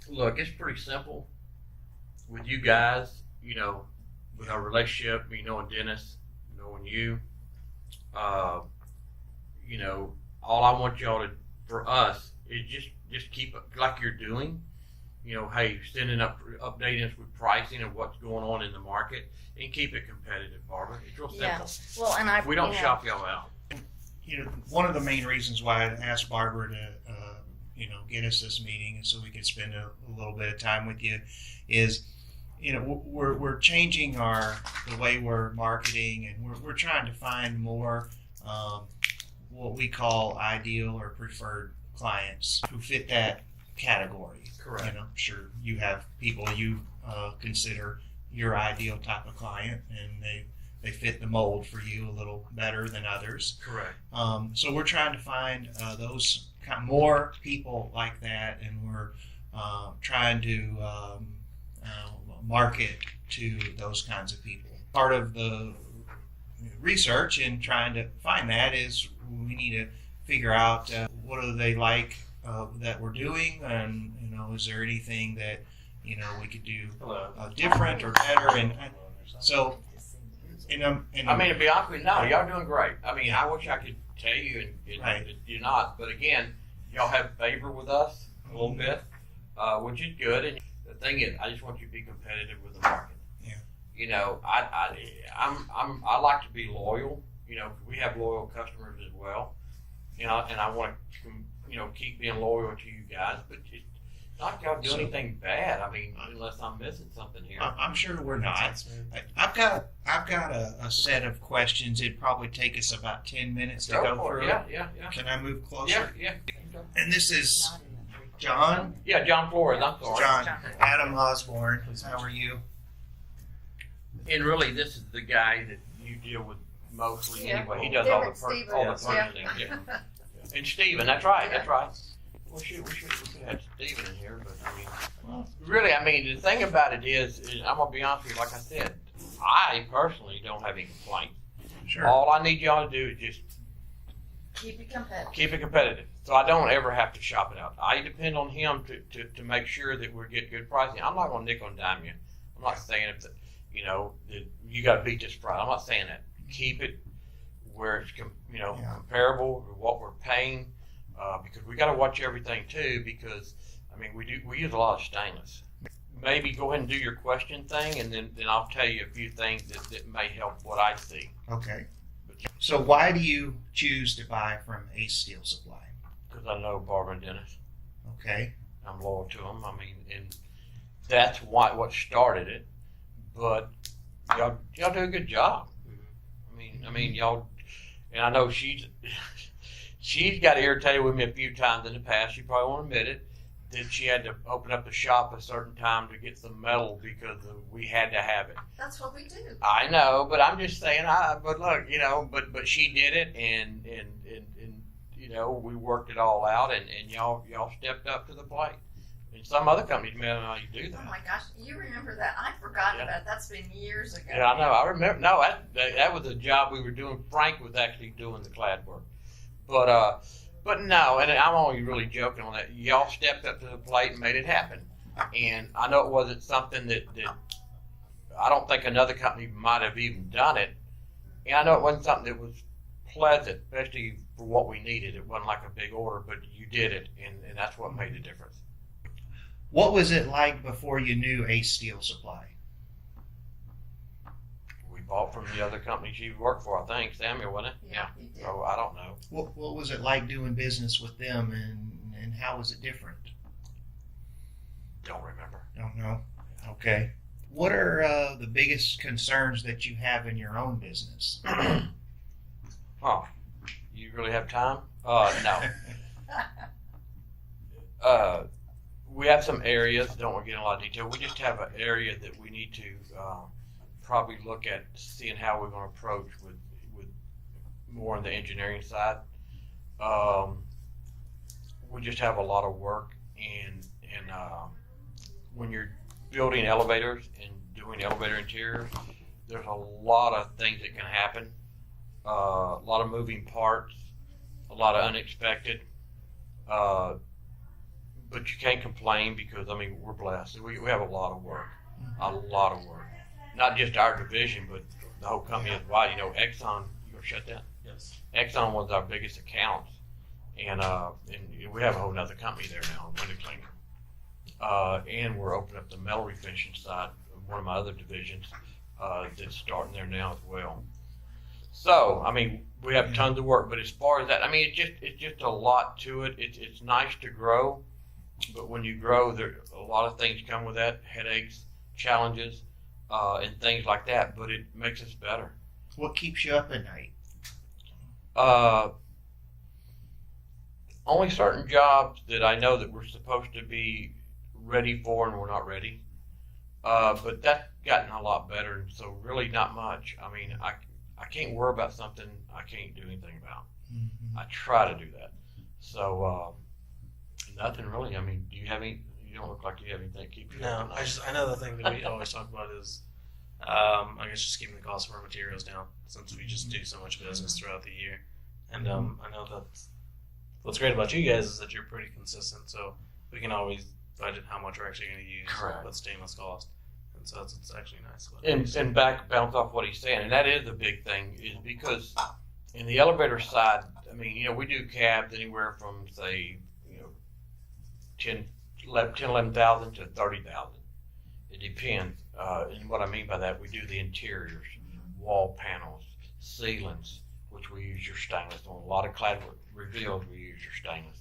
Look, it's pretty simple with you guys, with our relationship, me knowing Dennis, knowing you, all I want y'all to, for us, is just keep it like you're doing. Hey, updating us with pricing and what's going on in the market, and keep it competitive, Barbara. It's real simple. Yeah. Well, and we don't shop y'all out. One of the main reasons why I asked Barbara to, get us this meeting, and so we could spend a little bit of time with you, is, we're changing the way we're marketing, and we're trying to find more what we call ideal or preferred clients who fit that category. Correct. I'm sure you have people you consider your ideal type of client, and they fit the mold for you a little better than others. Correct. So we're trying to find those more people like that, and we're trying to market to those kinds of people. Part of the research in trying to find that is we need to figure out what do they like that we're doing, and is there anything that we could do different or better, and so. I mean, to be honest with you, no, y'all doing great. I mean, I wish I could tell you, and right. you're not. But again, y'all have favor with us a little bit, which is good. And the thing is, I just want you to be competitive with the market. Yeah. I like to be loyal. We have loyal customers as well. And I want to, keep being loyal to you guys. But it's not y'all do anything bad. I mean, unless I'm missing something here. I'm sure we're not. I've got a set of questions. It'd probably take us about 10 minutes to go through. Yeah. Can I move closer? Yeah. And this is John. Yeah, John Flores. I'm sorry. John. Adam Osborn. How are you? And really, this is the guy that you deal with mostly anyway. He does Him all and the Steven, purchasing. Yeah. And Steven, that's right. Well, we could have Steven in here, but really, the thing about it is I'm gonna be honest with you. Like I said, I personally don't have any complaints. Sure. All I need y'all to do is just keep it competitive. Keep it competitive, so I don't ever have to shop it out. I depend on him to make sure that we get good pricing. I'm not gonna nickel and dime you. I'm not saying that you got to beat this price. I'm not saying that. Keep it where it's comparable to what we're paying. Because we got to watch everything too. Because we use a lot of stainless. Maybe go ahead and do your question thing, and then I'll tell you a few things that may help what I see. Okay. So why do you choose to buy from Ace Steel Supply? Because I know Barbara and Dennis. Okay. I'm loyal to them. And that's what started it. But y'all do a good job. Y'all, and I know she's got irritated with me a few times in the past. She probably won't admit it. That she had to open up the shop a certain time to get some metal because we had to have it. That's what we do. I know, but I'm just saying. But look, but she did it, and we worked it all out, and y'all stepped up to the plate. And some other companies may not know how you do that. Oh my gosh, you remember that? I forgot about it. That's been years ago. Yeah, I know. I remember. No, that was a job we were doing. Frank was actually doing the clad work. But no, and I'm only really joking on that. Y'all stepped up to the plate and made it happen. And I know it wasn't something that I don't think another company might have even done it. And I know it wasn't something that was pleasant, especially for what we needed. It wasn't like a big order, but you did it, and that's what made the difference. What was it like before you knew Ace Steel Supply? We bought from the other companies you worked for, I think. Samuel, wasn't it? Yeah. You did. So I don't know. What was it like doing business with them, and how was it different? Don't remember. Don't know. Okay. What are the biggest concerns that you have in your own business? Oh, you really have time? No. We have some areas, don't want to get in a lot of detail. We just have an area that we need to probably look at seeing how we're going to approach with more on the engineering side. We just have a lot of work, and when you're building elevators and doing elevator interiors, there's a lot of things that can happen. A lot of moving parts, a lot of unexpected. but you can't complain because, I mean, we're blessed. We have a lot of work. A lot of work. Not just our division, but the whole company as well. You know, Exxon, you gonna shut down? Yes. Exxon was our biggest accounts. And we have a whole nother company there now, window cleaner. And we're opening up the metal refinishing side of one of my other divisions that's starting there now as well. So, I mean, we have tons of work, but as far as that, I mean, it's just a lot to it. It's nice to grow, but when you grow, there a lot of things come with that, headaches, challenges, and things like that, but it makes us better. What keeps you up at night? Only certain jobs that I know that we're supposed to be ready for and we're not ready. But that's gotten a lot better, and so really not much. I mean, I can't worry about something I can't do anything about. Mm-hmm. I try to do that. So nothing really. I mean, do you have any? You don't look like you have anything to keep you up No, at night. I know the thing that we always talk about is, I guess just keeping the cost of our materials down, since we just do so much business throughout the year. And I know that what's great about you guys is that you're pretty consistent, so we can always budget how much we're actually going to use, Correct. what stainless cost, and so it's actually nice. And bounce off what he's saying, and that is the big thing, is because in the elevator side, I mean, you know, we do cabs anywhere from, say, you know, 11,000 to 30,000. It depends. And what I mean by that, we do the interiors, wall panels, ceilings, which we use your stainless on. A lot of clad reveals, we use your stainless.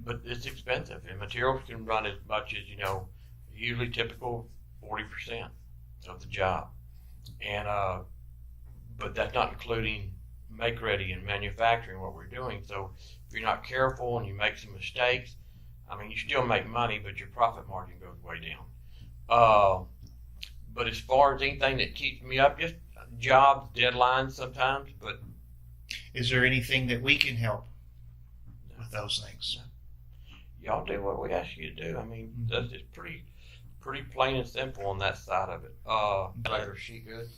But it's expensive, and materials can run as much as, you know, usually typical 40% of the job. And but that's not including make ready and manufacturing what we're doing. So if you're not careful and you make some mistakes, I mean, you still make money, but your profit margin goes way down. But as far as anything that keeps me up, just jobs, deadlines sometimes. But is there anything that we can help with those things? Y'all do what we ask you to do. I mean, that's just pretty plain and simple on that side of it. Like sheet goods.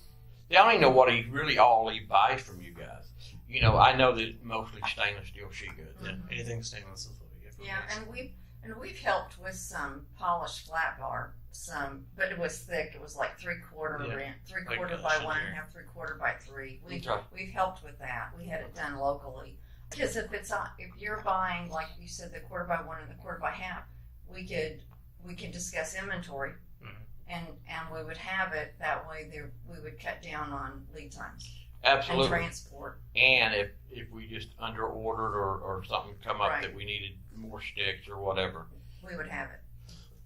See, I don't even know what he buys from you guys. You know, I know that mostly stainless steel sheet goods. Yeah, anything stainless is what we get from Yeah, guys. and we've helped with some polished flat bar, but it was thick. It was like 3/4 Yeah. inch, 3/4 Like, by chandelier. 1.5, 3/4 by 3. Okay. We've helped with that. We had it done locally because if you're buying, like you said, the 1/4 by 1 and the 1/4 by 1/2, we could discuss inventory, and we would have it that way. We would cut down on lead times Absolutely. and transport. And if we just under ordered or something come up Right. that we needed more sticks or whatever, We would have it.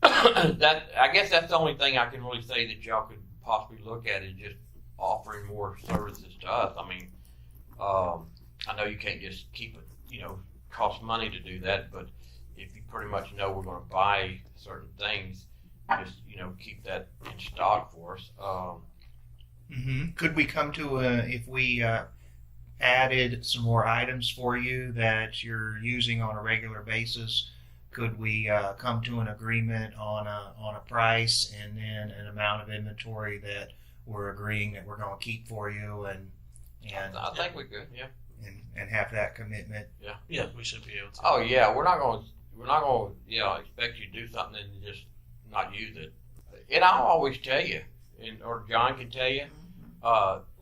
I guess that's the only thing I can really say that y'all could possibly look at is just offering more services to us. I mean, I know you can't just keep it, you know, cost money to do that, but if you pretty much know we're going to buy certain things, just, you know, keep that in stock for us. Could we come to if we added some more items for you that you're using on a regular basis? Could we come to an agreement on a price and then an amount of inventory that we're agreeing that we're going to keep for you and I think we could, yeah. and have that commitment? Yeah, we should be able to. Oh yeah, we're not going to, you know, expect you to do something and just not use it. And I'll always tell you, or John can tell you,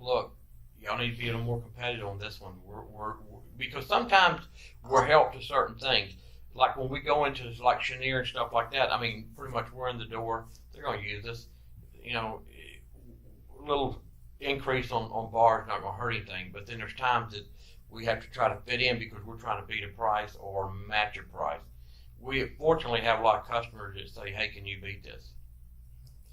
look, y'all need to be a little more competitive on this one. We're because sometimes we're helped to certain things. Like when we go into like Chenier and stuff like that, I mean, pretty much we're in the door. They're going to use us. You know, a little increase on bars is not going to hurt anything. But then there's times that we have to try to fit in because we're trying to beat a price or match a price. We fortunately have a lot of customers that say, "Hey, can you beat this?"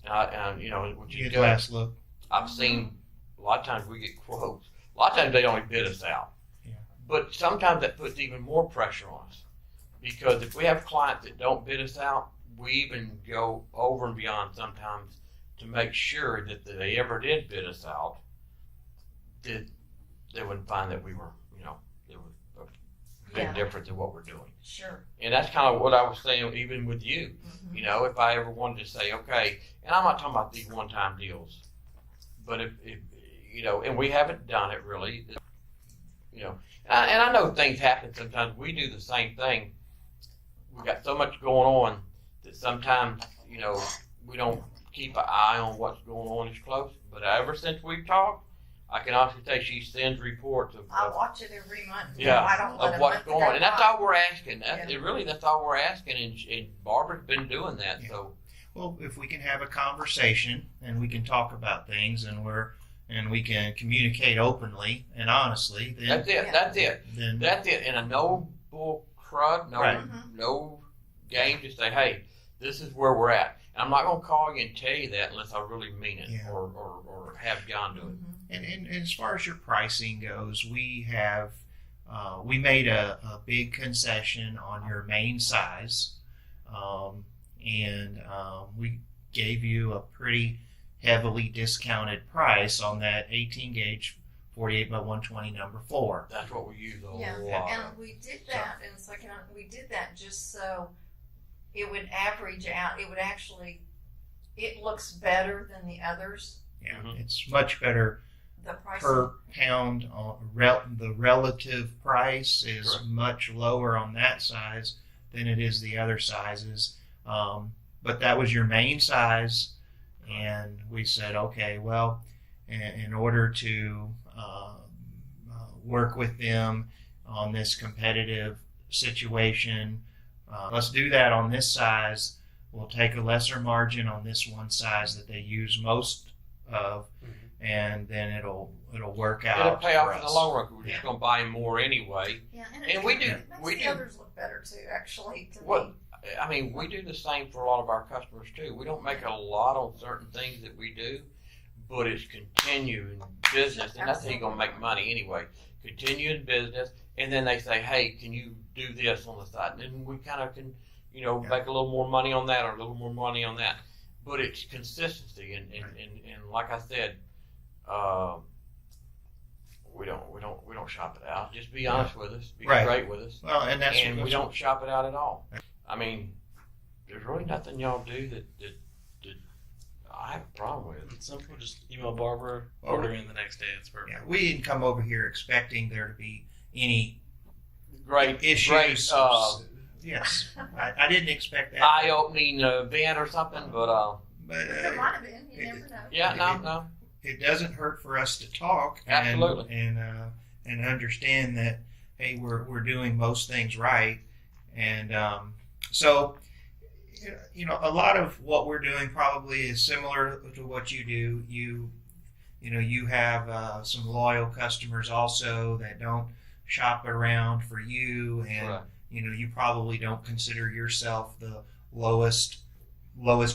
And you know, which is Good good. last look. I've seen a lot of times we get quotes. A lot of times they only bid us out. Yeah. But sometimes that puts even more pressure on us. Because if we have clients that don't bid us out, we even go over and beyond sometimes to make sure that if they ever did bid us out, that they wouldn't find that we were, you know, there was a big Yeah. difference in what we're doing. Sure. And that's kind of what I was saying even with you. Mhm. You know, if I ever wanted to say, okay, and I'm not talking about these one-time deals, but if you know, and we haven't done it really, you know, and I know things happen sometimes. We do the same thing. we got so much going on that sometimes, you know, we don't keep an eye on what's going on as close. But ever since we've talked, I can honestly say she sends reports of I watch it every month. yeah, I don't let of a what's month going go on, and that's by. all we're asking. That's, Yeah. it really, that's all we're asking, and Barbara's been doing that. Yeah. So Well, if we can have a conversation and we can talk about things and we can communicate openly and honestly, then that's it. Yeah. That's it. then That's it. And a no bull crud, no Right. no game. Just say, hey, this is where we're at. And I'm not gonna call you and tell you that unless I really mean it, Yeah. or have John do it. and as far as your pricing goes, we have we made a big concession on your main size, and we gave you a pretty heavily discounted price on that 18 gauge 48 by 120 number 4. That's what we use a Yeah, lot. and we did that, and it's like, we did that just so it would average out. It would actually, it looks better than the others. Yeah, Mhm. it's much better The price. per pound. The relative price is Correct. much lower on that size than it is the other sizes. But that was your main size, and we said, okay, well, in order to work with them on this competitive situation, let's do that on this size. We'll take a lesser margin on this one size that they use most of, and then it'll work out. It'll pay off for in the us. long run. 'Cause we're just Yeah. going to buy more anyway. Yeah, And we do- It makes we the do. others look better too, actually. To What- me. I mean, we do the same for a lot of our customers too. We don't make a lot on certain things that we do, but it's continuing business, and that's how you're gonna make money anyway. Continuing business, and then they say, "Hey, can you do this on the side?" And then we kind of can, you know, Yeah. make a little more money on that or a little more money on that. But it's consistency, and like I said, we don't shop it out. Just be honest with us, be Right. straight with us. Well, and that's And we don't shop it out at all. I mean, there's really nothing y'all do that I have a problem with. It's simple. Just email Barbara, Oh. order in the next day. It's perfect. Yeah, we didn't come over here expecting there to be any Great issues. Great, Yes, I didn't expect that. eye-opening event or something, but But It might have been. You never know. yeah, no. it doesn't hurt for us to talk Absolutely. and understand that, hey, we're doing most things right, and so you know, a lot of what we're doing probably is similar to what you do. You have some loyal customers also that don't shop around for you, and Right. you probably don't consider yourself the lowest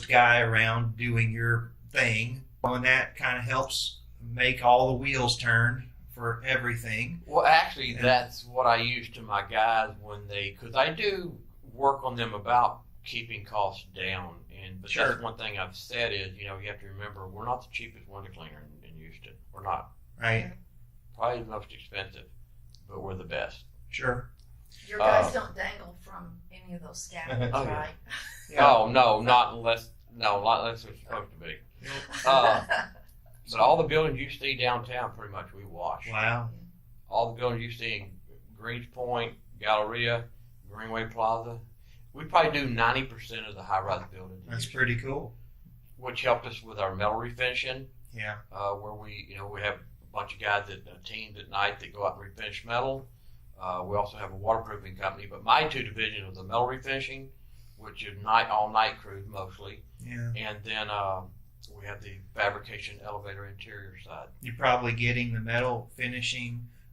guy around doing your thing, and that kind of helps make all the wheels turn for everything. Well, actually, Yeah. that's what I use to my guys because I do work on them about keeping costs down. But Sure. that's one thing I've said is, you have to remember, we're not the cheapest window cleaner in Houston. We're not. Right? Probably the most expensive, but we're the best. Sure. Your guys don't dangle from any of those scaffolds, Oh, yeah. right? Oh, no, not unless they're supposed to be. But all the buildings you see downtown, pretty much we wash. Wow. All the buildings you see in Greens Point, Galleria, Greenway Plaza, we probably do 90% of the high-rise buildings, in That's Houston, pretty cool. which helped us with our metal refinishing, Yeah. where we have a bunch of guys teams at night that go out and refinish metal. We also have a waterproofing company, but my two divisions are the metal refinishing, which is all night crews mostly, Yeah. and then we have the fabrication elevator interior side. You're probably getting the metal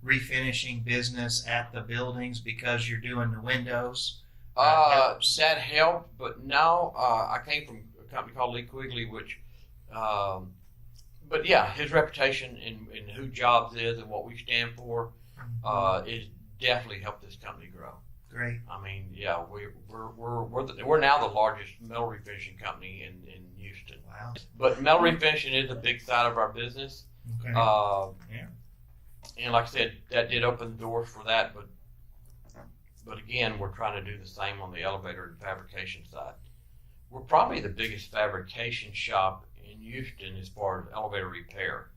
refinishing business at the buildings because you're doing the windows. That helped, but no, I came from a company called Lee Quigley, which, but yeah, his reputation and who Jobs is and what we stand for, is definitely helped this company grow. Great. I mean, yeah, we're now the largest metal refinishing company in Houston. Wow. But metal refinishing is a big side of our business. Okay. Yeah. And like I said, that did open the doors for that, but again, we're trying to do the same on the elevator and fabrication side. We're probably the biggest fabrication shop in Houston as far as elevator repair.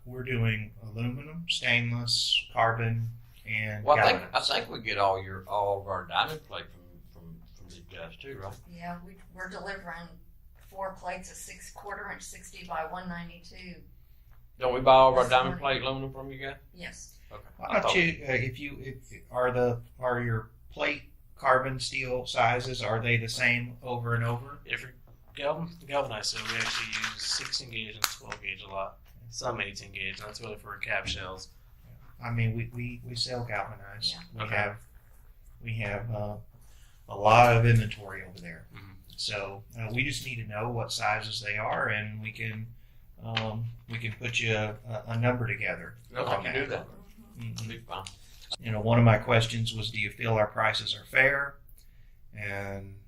We're doing aluminum, stainless, carbon, and Well, I galvanized. think we get all of our diamond plate from the does too, right? Yeah, we're delivering 4 plates of 6/4 inch 60 by 192. Don't we buy all of our This diamond morning. plate aluminum from you guys? Yes. Okay. Why don't you, are your plate carbon steel sizes, are they the same over and over? If you're galvanized steel, we actually use 16 gauge and 12 gauge a lot. Some 18 gauge, and that's really for cap shells. I mean, we sell galvanized. Yeah. We have a lot of inventory over there. Mhm. So we just need to know what sizes they are, and we can put you a number together. No, I can do that. Mhm. It'll be fine. One of my questions was, do you feel our prices are fair? And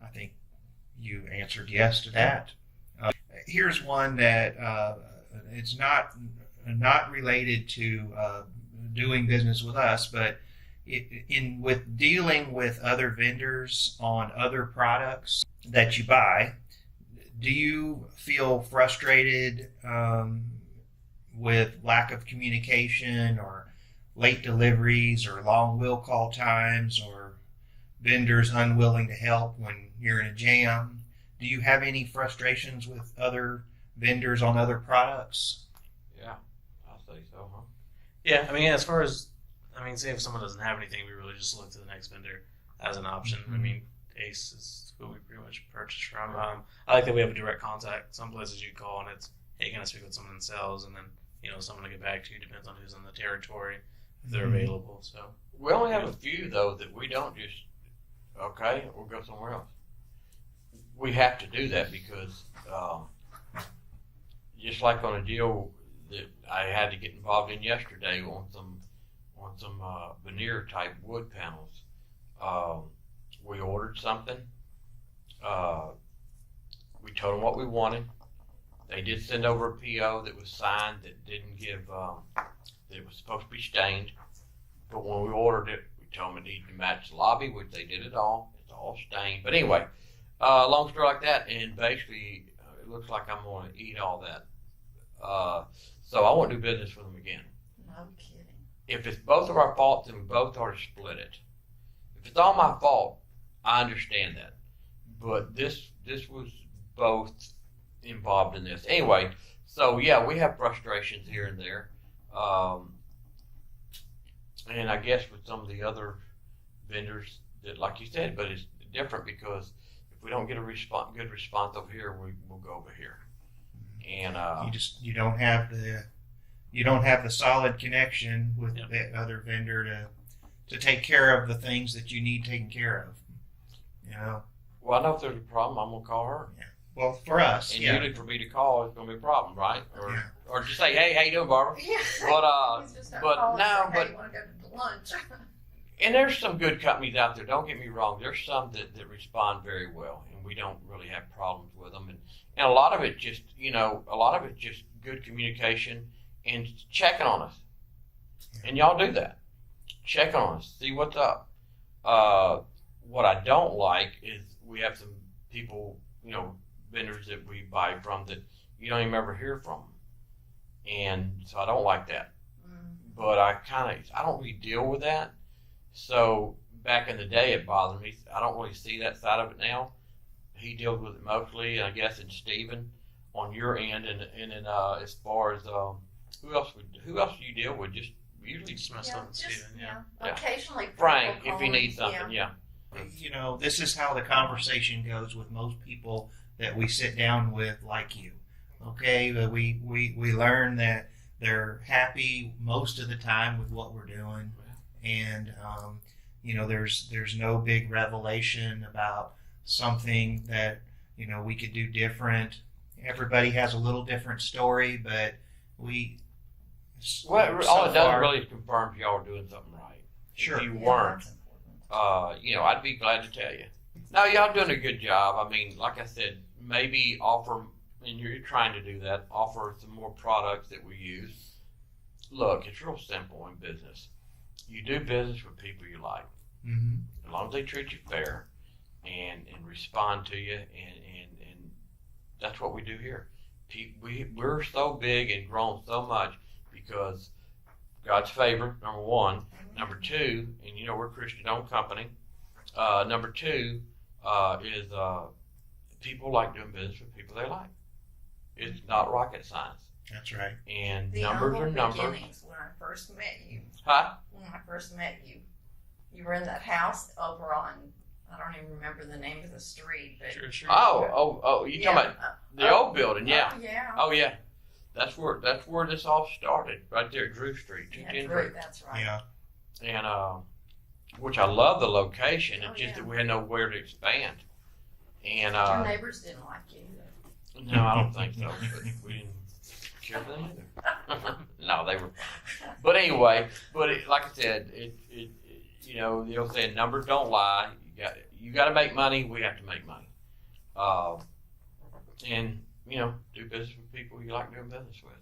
I think you answered yes to that. Here's one that it's not related to doing business with us, but with dealing with other vendors on other products that you buy, do you feel frustrated with lack of communication or late deliveries or long will call times or vendors unwilling to help when you're in a jam? Do you have any frustrations with other vendors on other products? Yeah, I'll say so, huh? Yeah, I mean, as far as, say if someone doesn't have anything, we really just look to the next vendor as an option. I mean, Ace is who we pretty much purchase from. I like that we have a direct contact. Some places you call and it's, hey, can I speak with someone in sales? And then, someone to get back to you. Depends on who's in the territory, if they're available. So We only have a few, though, that we don't just, okay, we'll go somewhere else. We have to do that because just like on a deal that I had to get involved in yesterday on some veneer type wood panels, we ordered something. We told them what we wanted. They did send over a PO that was signed that didn't give that it was supposed to be stained. But when we ordered it, we told them it needed to match the lobby, which they did it all. It's all stained. But anyway, long story like that, and basically it looks like I'm going to eat all that. So I won't do business with them again. No kidding. If it's both of our faults, then we both ought to split it. If it's all my fault, I understand that. But this was both involved in this. Anyway, so yeah, we have frustrations here and there. And I guess with some of the other vendors that, like you said, but it's different because if we don't get a good response over here, we'll go over here. And you don't have the solid connection with that other vendor to take care of the things that you need taken care of. Well, I know if there's a problem, I'm gonna call her. Yeah. Well, for us, and yeah. usually for me to call, it's gonna be a problem, right? Yeah. Or just say, hey, how you doing, Barbara? Yeah. But He's just not but calling no, and say, but hey, you want to go to lunch? and there's some good companies out there. Don't get me wrong. There's some that respond very well, and we don't really have problems with them. And a lot of it just, good communication and checking on us. And y'all do that. Check on us. See what's up. What I don't like is we have some people, vendors that we buy from that you don't even ever hear from. And so I don't like that. But I don't really deal with that. So back in the day, it bothered me. I don't really see that side of it now. He deals with it mostly, and I guess in Stephen on your end, and then as far as who else do you deal with? Just usually just myself and Steven. Yeah. Occasionally, Frank, people if you call need me, something, yeah. This is how the conversation goes with most people that we sit down with, like you. Okay, but we learn that they're happy most of the time with what we're doing, and there's no big revelation about something that we could do different. Everybody has a little different story, but all it does really is confirm y'all are doing something right. Sure. If you weren't, I'd be glad to tell you. No, y'all doing a good job. I mean, like I said, maybe offer, and you're trying to do that, offer some more products that we use. Look, it's real simple in business. You do business with people you like. Mm-hmm. As long as they treat you fair and respond to you, and that's what we do here. We're so big and grown so much because God's favor, number one. Number two, and we're a Christian-owned company. Number two, is people like doing business with people they like. It's not rocket science. That's right. And The numbers are humble numbers. beginnings when I first met you. Huh? When I first met you, you were in that house over on, I don't even remember the name of the street, but Sure. Oh, you talking about the old building? Yeah. Oh, yeah. Oh, yeah. That's where this all started, right there at Drew Street, Yeah, 210 Drew, Drew. that's right. Yeah. And which I love the location. It's Oh, just yeah. that we had nowhere to expand. And Your neighbors didn't like you. no, I don't think so. But we didn't care for them either. No, they were fine. But anyway, like I said, you know, they'll say numbers don't lie. You got to make money. We have to make money. And you know, do business with people you like doing business with.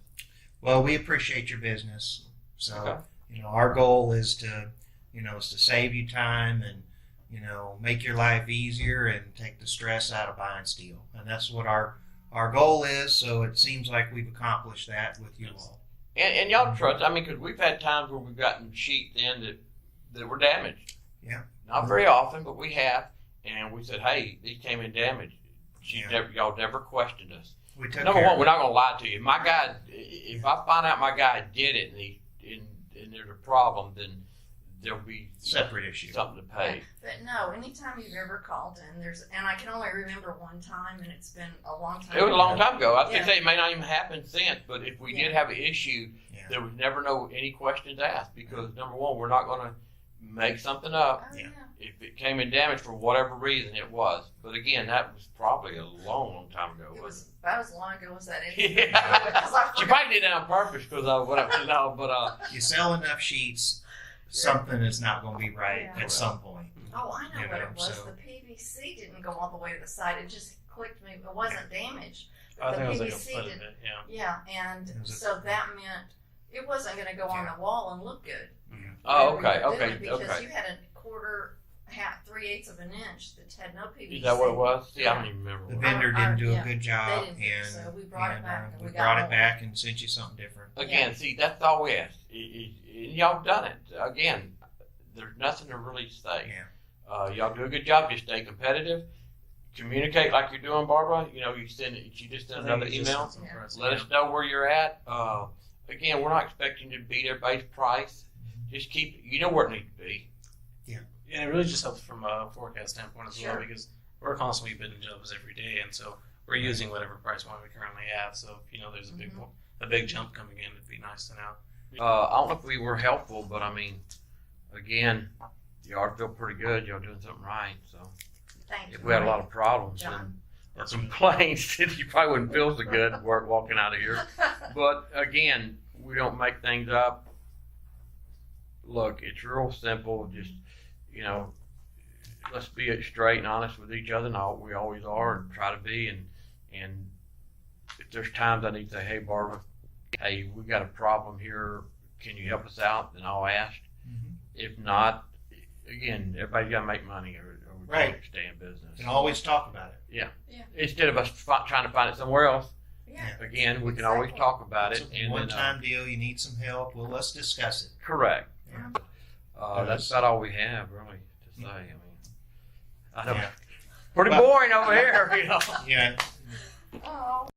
Well, we appreciate your business. So, Okay. you know, our goal is to save you time and, you know, make your life easier and take the stress out of buying steel. And that's what our goal is. So it seems like we've accomplished that with you all. And y'all trust. I mean, because we've had times where we've gotten sheets in that were damaged. Yeah. Not very often, but we have. And we said, hey, these came in damaged. Yeah. Y'all never questioned us. We took Number care one, of we're it. not going to lie to you. My guy, if I find out my guy did it and there's a problem, then there'll be Separate issue. something to pay. But no, anytime you've ever called in, and I can only remember one time, and it's been a long time. It was a long time ago. I was Yeah. going to say it may not even happen since, but if we did have an issue, Yeah. there was never any questions asked because, number one, we're not going to make something up. Oh, Yeah. yeah. If it came in damage for whatever reason, it was. But again, that was probably a long, long time ago. It wasn't was about as long ago as that is. Yeah. Because I She forgot. probably did it on purpose because of whatever. No, but You sell enough sheets, something is not going to be right Yeah. at some point. Oh, I know You what know, it was. so- The PVC didn't go all the way to the side. It just clicked me. It wasn't damaged. I The think it was like a PVC foot of did. it. Yeah. Yeah, and It was a- so that meant it wasn't going to go on Yeah. the wall and look good. oh, Whatever okay, you were okay, doing, Because okay. you had a quarter, half, 3/8 of an inch that had no PVC. Is that what it was? See, I don't even remember. The what- vendor didn't do yeah. a good job, They didn't do and so. We brought it back, and we we got brought more. it back and sent you something different. Again, see, that's all we ask. And y'all done it. Again, there's nothing to really say. Yeah. Y'all do a good job. Just stay competitive. Communicate like you're doing, Barbara. You know, you just send another email. Let us know where you're at. Again, we're not expecting to beat everybody's price. Just keep, you know where it needs to be. And it really just helps from a forecast standpoint as Sure. well because we're constantly bidding jobs every day, and so we're using whatever price point we currently have. So if you know there's a big jump coming in, it'd be nice to know. I don't know if we were helpful, but I mean, again, y'all feel pretty good. Y'all doing something right. So Thank you. if we had a lot of problems John. and complaints, you probably wouldn't feel so good walking out of here. But again, we don't make things up. Look, it's real simple. Just, you know, let's be straight and honest with each other. And we always are and try to be. And if there's times I need to say, hey, Barbara, hey, we got a problem here. Can you help us out? Then I'll ask. Mhm. If not, again, everybody's got to make money or we Right. can't stay in business. And always talk about it. Instead of us trying to find it somewhere else, Yeah. again, we can always Exactly. talk about It's it. a And then, one-time deal. You need some help. Well, let's discuss it. correct. Yeah. That's about all we have, really, to say. I mean, I know, Yeah. pretty Well- boring over here, you know. Yeah. Oh.